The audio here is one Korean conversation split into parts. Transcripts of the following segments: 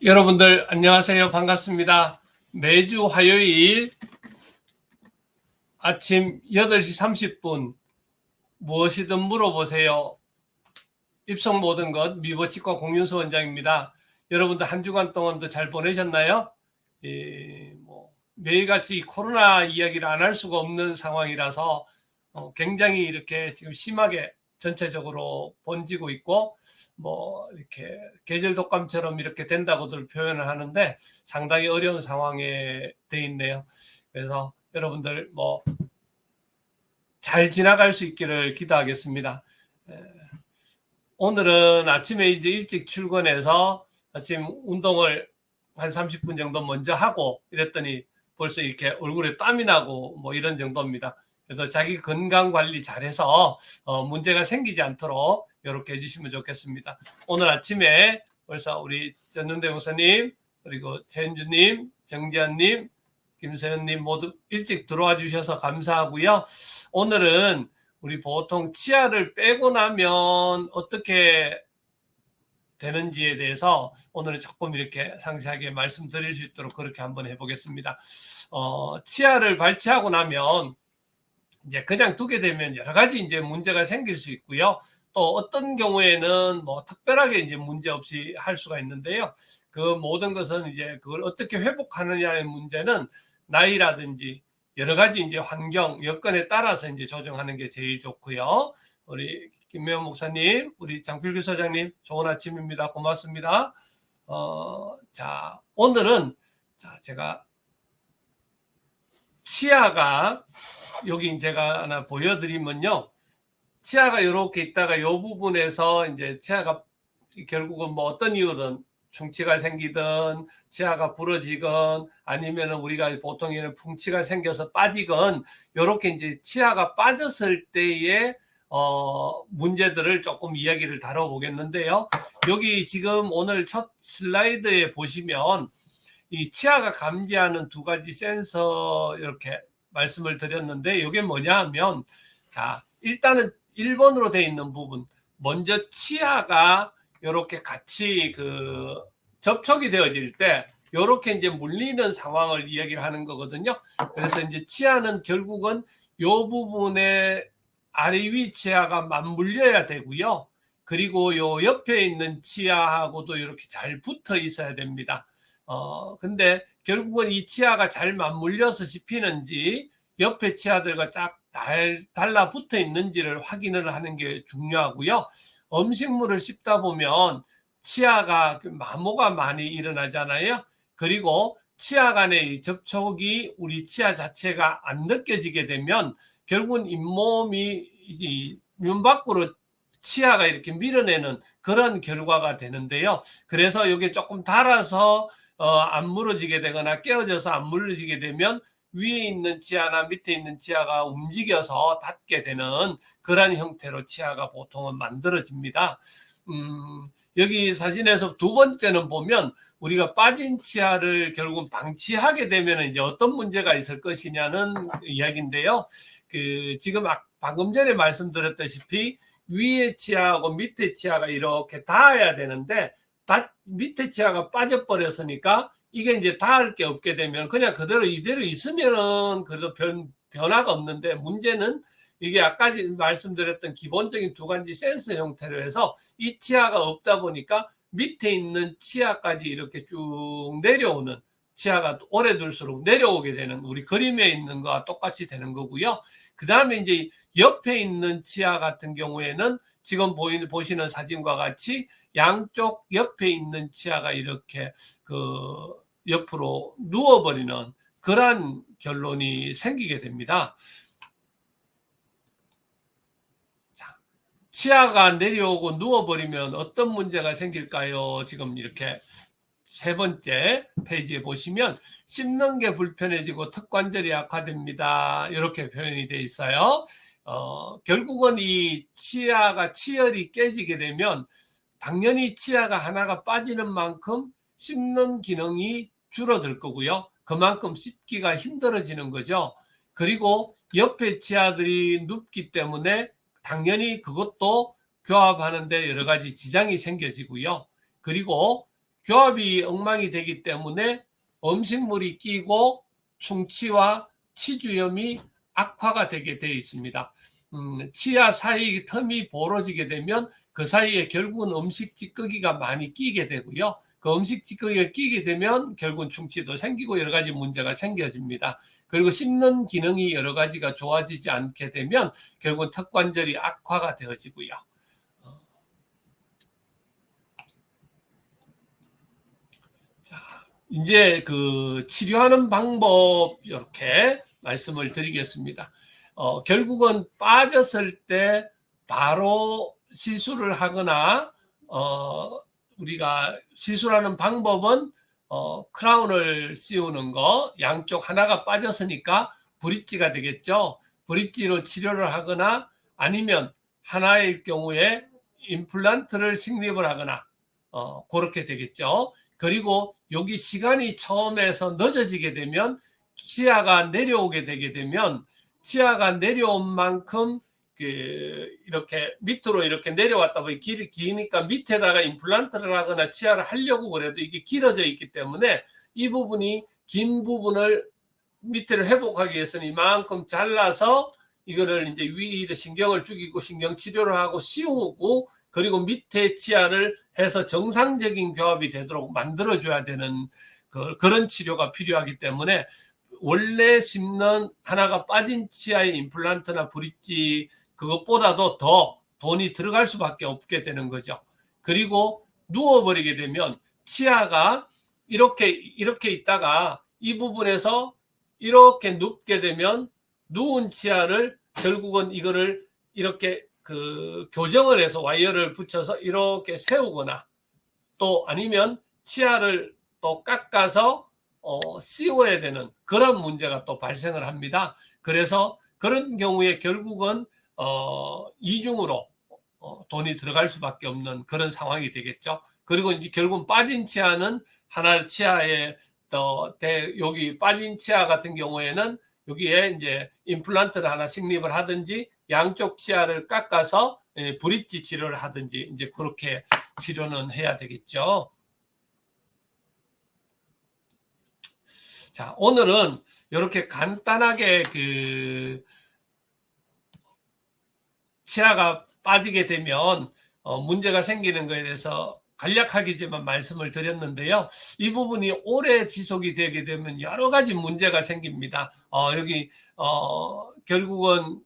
여러분들 안녕하세요. 반갑습니다. 매주 화요일 아침 8시 30분 무엇이든 물어보세요. 입속 모든 것 미보치과 공윤수 원장입니다. 여러분들 한 주간 동안도 잘 보내셨나요? 매일같이 코로나 이야기를 안 할 수가 없는 상황이라서 굉장히 이렇게 지금 심하게 전체적으로 번지고 있고 이렇게 계절 독감처럼 이렇게 된다고들 표현을 하는데 상당히 어려운 상황에 돼 있네요. 그래서 여러분들 잘 지나갈 수 있기를 기도하겠습니다. 오늘은 아침에 이제 일찍 출근해서 아침 운동을 한 30분 정도 먼저 하고 이랬더니 벌써 이렇게 얼굴에 땀이 나고 이런 정도입니다. 그래서 자기 건강 관리 잘해서 문제가 생기지 않도록 이렇게 해주시면 좋겠습니다. 오늘 아침에 벌써 우리 전윤대 목사님, 그리고 최현주님, 정지현님, 김세현님 모두 일찍 들어와 주셔서 감사하고요. 오늘은 우리 보통 치아를 빼고 나면 어떻게 되는지에 대해서 오늘은 조금 이렇게 상세하게 말씀드릴 수 있도록 그렇게 한번 해보겠습니다. 치아를 발치하고 나면 이제 그냥 두게 되면 여러 가지 이제 문제가 생길 수 있고요. 또 어떤 경우에는 특별하게 이제 문제 없이 할 수가 있는데요. 그 모든 것은 이제 그걸 어떻게 회복하느냐의 문제는 나이라든지 여러 가지 이제 환경, 여건에 따라서 이제 조정하는 게 제일 좋고요. 우리 김명훈 목사님, 우리 장필규 소장님, 좋은 아침입니다. 고맙습니다. 자, 오늘은 제가 치아가 여기 제가 하나 보여드리면요. 치아가 이렇게 있다가 이 부분에서 이제 치아가 결국은 어떤 이유든 충치가 생기든 치아가 부러지건 아니면 우리가 보통에는 풍치가 생겨서 빠지건 이렇게 이제 치아가 빠졌을 때의 문제들을 조금 이야기를 다뤄보겠는데요. 여기 지금 오늘 첫 슬라이드에 보시면 이 치아가 감지하는 두 가지 센서 이렇게 말씀을 드렸는데 이게 뭐냐 하면 자 일단은 1번으로 되어 있는 부분 먼저 치아가 이렇게 같이 접촉이 되어질 때 이렇게 이제 물리는 상황을 이야기를 하는 거거든요. 그래서 이제 치아는 결국은 이 부분에 아래 위 치아가 맞물려야 되고요. 그리고 요 옆에 있는 치아하고도 이렇게 잘 붙어 있어야 됩니다. 근데 결국은 이 치아가 잘 맞물려서 씹히는지 옆에 치아들과 쫙 달라붙어 있는지를 확인을 하는 게 중요하고요. 음식물을 씹다 보면 치아가 마모가 많이 일어나잖아요. 그리고 치아 간의 접촉이 우리 치아 자체가 안 느껴지게 되면 결국은 잇몸이 문 밖으로 치아가 이렇게 밀어내는 그런 결과가 되는데요. 그래서 이게 조금 달아서 안 무너지게 되거나 깨어져서 안 무너지게 되면 위에 있는 치아나 밑에 있는 치아가 움직여서 닿게 되는 그런 형태로 치아가 보통은 만들어집니다. 여기 사진에서 두 번째는 보면 우리가 빠진 치아를 결국 방치하게 되면 이제 어떤 문제가 있을 것이냐는 이야기인데요. 지금 방금 전에 말씀드렸다시피 위에 치아하고 밑에 치아가 이렇게 닿아야 되는데 밑에 치아가 빠져버렸으니까 이게 이제 닿을 게 없게 되면 그냥 그대로 이대로 있으면은 그래도 변화가 없는데 문제는 이게 아까 말씀드렸던 기본적인 두 가지 센서 형태로 해서 이 치아가 없다 보니까 밑에 있는 치아까지 이렇게 쭉 내려오는 치아가 오래 둘수록 내려오게 되는 우리 그림에 있는 거와 똑같이 되는 거고요. 그 다음에 이제 옆에 있는 치아 같은 경우에는 지금 보시는 사진과 같이 양쪽 옆에 있는 치아가 이렇게 옆으로 누워버리는 그런 결론이 생기게 됩니다. 자, 치아가 내려오고 누워버리면 어떤 문제가 생길까요? 지금 이렇게 세 번째 페이지에 보시면 씹는 게 불편해지고 턱관절이 약화됩니다. 이렇게 표현이 되어 있어요. 결국은 이 치열이 깨지게 되면 당연히 치아가 하나가 빠지는 만큼 씹는 기능이 줄어들 거고요. 그만큼 씹기가 힘들어지는 거죠. 그리고 옆에 치아들이 눕기 때문에 당연히 그것도 교합하는데 여러 가지 지장이 생겨지고요. 그리고 교합이 엉망이 되기 때문에 음식물이 끼고 충치와 치주염이 악화가 되게 되어 있습니다. 치아 사이 틈이 벌어지게 되면 그 사이에 결국은 음식 찌꺼기가 많이 끼게 되고요. 그 음식 찌꺼기가 끼게 되면 결국은 충치도 생기고 여러 가지 문제가 생겨집니다. 그리고 씹는 기능이 여러 가지가 좋아지지 않게 되면 결국은 턱관절이 악화가 되어지고요. 자, 이제 그 치료하는 방법 이렇게 말씀을 드리겠습니다. 결국은 빠졌을 때 바로 시술을 하거나 우리가 시술하는 방법은 크라운을 씌우는 거, 양쪽 하나가 빠졌으니까 브릿지가 되겠죠. 브릿지로 치료를 하거나 아니면 하나의 경우에 임플란트를 식립을 하거나 그렇게 되겠죠. 그리고 여기 시간이 처음에서 늦어지게 되면 치아가 내려오게 되게 되면 치아가 내려온 만큼 이렇게 밑으로 이렇게 내려왔다 보니 길이 기니까 밑에다가 임플란트를 하거나 치아를 하려고 그래도 이게 길어져 있기 때문에 이 부분이 긴 부분을 밑에를 회복하기 위해서는 이만큼 잘라서 이거를 이제 위에 신경을 죽이고 신경 치료를 하고 씌우고 그리고 밑에 치아를 해서 정상적인 교합이 되도록 만들어줘야 되는 그런 치료가 필요하기 때문에 원래 씹는 하나가 빠진 치아의 임플란트나 브릿지 그것보다도 더 돈이 들어갈 수밖에 없게 되는 거죠. 그리고 누워버리게 되면 치아가 이렇게 있다가 이 부분에서 이렇게 눕게 되면 누운 치아를 결국은 이거를 이렇게 교정을 해서 와이어를 붙여서 이렇게 세우거나 또 아니면 치아를 또 깎아서 씌워야 되는 그런 문제가 또 발생을 합니다. 그래서 그런 경우에 결국은 이중으로 돈이 들어갈 수밖에 없는 그런 상황이 되겠죠. 그리고 이제 결국 빠진 치아는 하나 치아에 여기 빠진 치아 같은 경우에는 여기에 이제 임플란트를 하나 식립을 하든지 양쪽 치아를 깎아서 브릿지 치료를 하든지 이제 그렇게 치료는 해야 되겠죠. 자, 오늘은 이렇게 간단하게 치아가 빠지게 되면 문제가 생기는 것에 대해서 간략하게지만 말씀을 드렸는데요. 이 부분이 오래 지속이 되게 되면 여러 가지 문제가 생깁니다. 여기 결국은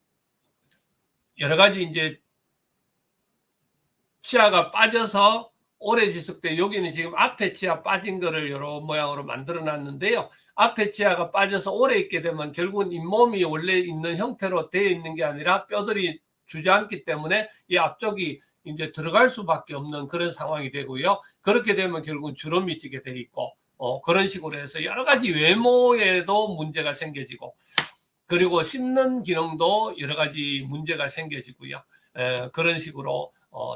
여러 가지 이제 치아가 빠져서 오래 지속돼 여기는 지금 앞에 치아 빠진 거를 이런 모양으로 만들어 놨는데요. 앞에 치아가 빠져서 오래 있게 되면 결국은 잇몸이 원래 있는 형태로 되어 있는 게 아니라 뼈들이 주저앉기 때문에 이 앞쪽이 이제 들어갈 수밖에 없는 그런 상황이 되고요. 그렇게 되면 결국은 주름이 지게 돼 있고 그런 식으로 해서 여러 가지 외모에도 문제가 생겨지고 그리고 씹는 기능도 여러 가지 문제가 생겨지고요. 그런 식으로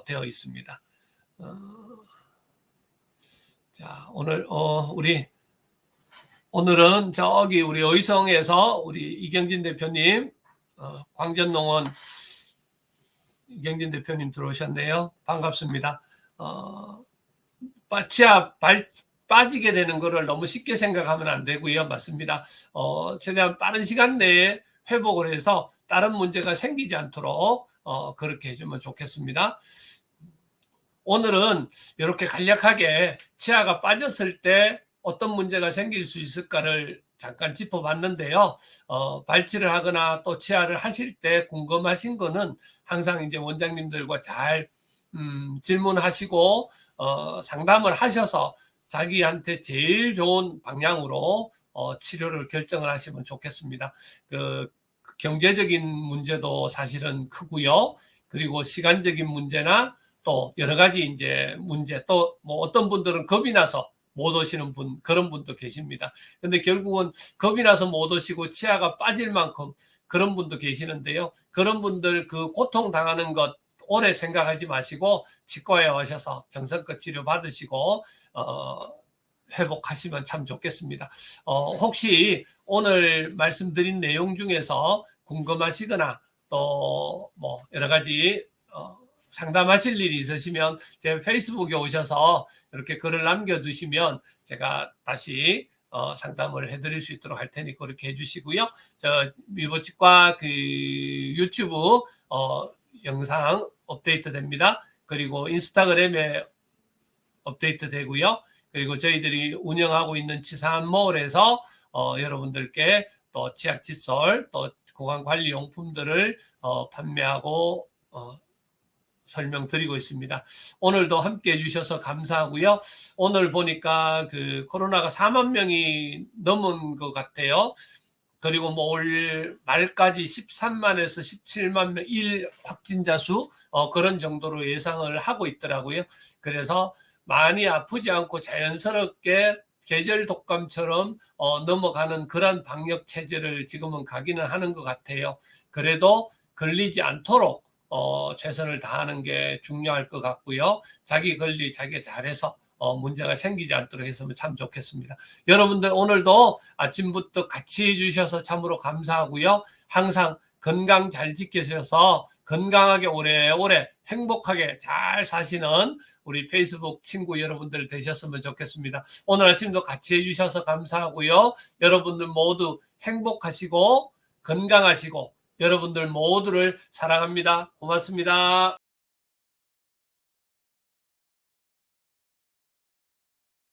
되어 있습니다. 자, 오늘은 저기 우리 의성에서 우리 이경진 대표님, 광전농원 이경진 대표님 들어오셨네요. 반갑습니다. 치아 빠지게 되는 거를 너무 쉽게 생각하면 안 되고요. 맞습니다. 최대한 빠른 시간 내에 회복을 해서 다른 문제가 생기지 않도록 그렇게 해주면 좋겠습니다. 오늘은 이렇게 간략하게 치아가 빠졌을 때 어떤 문제가 생길 수 있을까를 잠깐 짚어봤는데요. 발치를 하거나 또 치아를 하실 때 궁금하신 거는 항상 이제 원장님들과 잘 질문하시고 상담을 하셔서 자기한테 제일 좋은 방향으로 치료를 결정을 하시면 좋겠습니다. 경제적인 문제도 사실은 크고요. 그리고 시간적인 문제나 또 여러 가지 이제 문제 또 뭐 어떤 분들은 겁이 나서 못 오시는 분 그런 분도 계십니다. 근데 결국은 겁이 나서 못 오시고 치아가 빠질 만큼 그런 분도 계시는데요. 그런 분들 그 고통 당하는 것 오래 생각하지 마시고 치과에 오셔서 정성껏 치료 받으시고 회복하시면 참 좋겠습니다. 혹시 오늘 말씀드린 내용 중에서 궁금하시거나 또 뭐 여러 가지 상담하실 일이 있으시면 제 페이스북에 오셔서 이렇게 글을 남겨두시면 제가 다시 상담을 해드릴 수 있도록 할 테니 그렇게 해주시고요. 저 미보치과 그 유튜브 영상 업데이트 됩니다. 그리고 인스타그램에 업데이트 되고요. 그리고 저희들이 운영하고 있는 치산몰에서 여러분들께 또 치약 칫솔 또 구강관리용품들을 판매하고 설명드리고 있습니다. 오늘도 함께 해주셔서 감사하고요. 오늘 보니까 그 코로나가 4만 명이 넘은 것 같아요. 그리고 뭐 올 말까지 13만에서 17만 명 일 확진자 수 그런 정도로 예상을 하고 있더라고요. 그래서 많이 아프지 않고 자연스럽게 계절 독감처럼 넘어가는 그런 방역 체제를 지금은 가기는 하는 것 같아요. 그래도 걸리지 않도록 최선을 다하는 게 중요할 것 같고요. 자기 관리 자기 잘해서 문제가 생기지 않도록 했으면 참 좋겠습니다. 여러분들 오늘도 아침부터 같이 해주셔서 참으로 감사하고요. 항상 건강 잘 지키셔서 건강하게 오래오래 행복하게 잘 사시는 우리 페이스북 친구 여러분들 되셨으면 좋겠습니다. 오늘 아침도 같이 해주셔서 감사하고요. 여러분들 모두 행복하시고 건강하시고 여러분들 모두를 사랑합니다. 고맙습니다.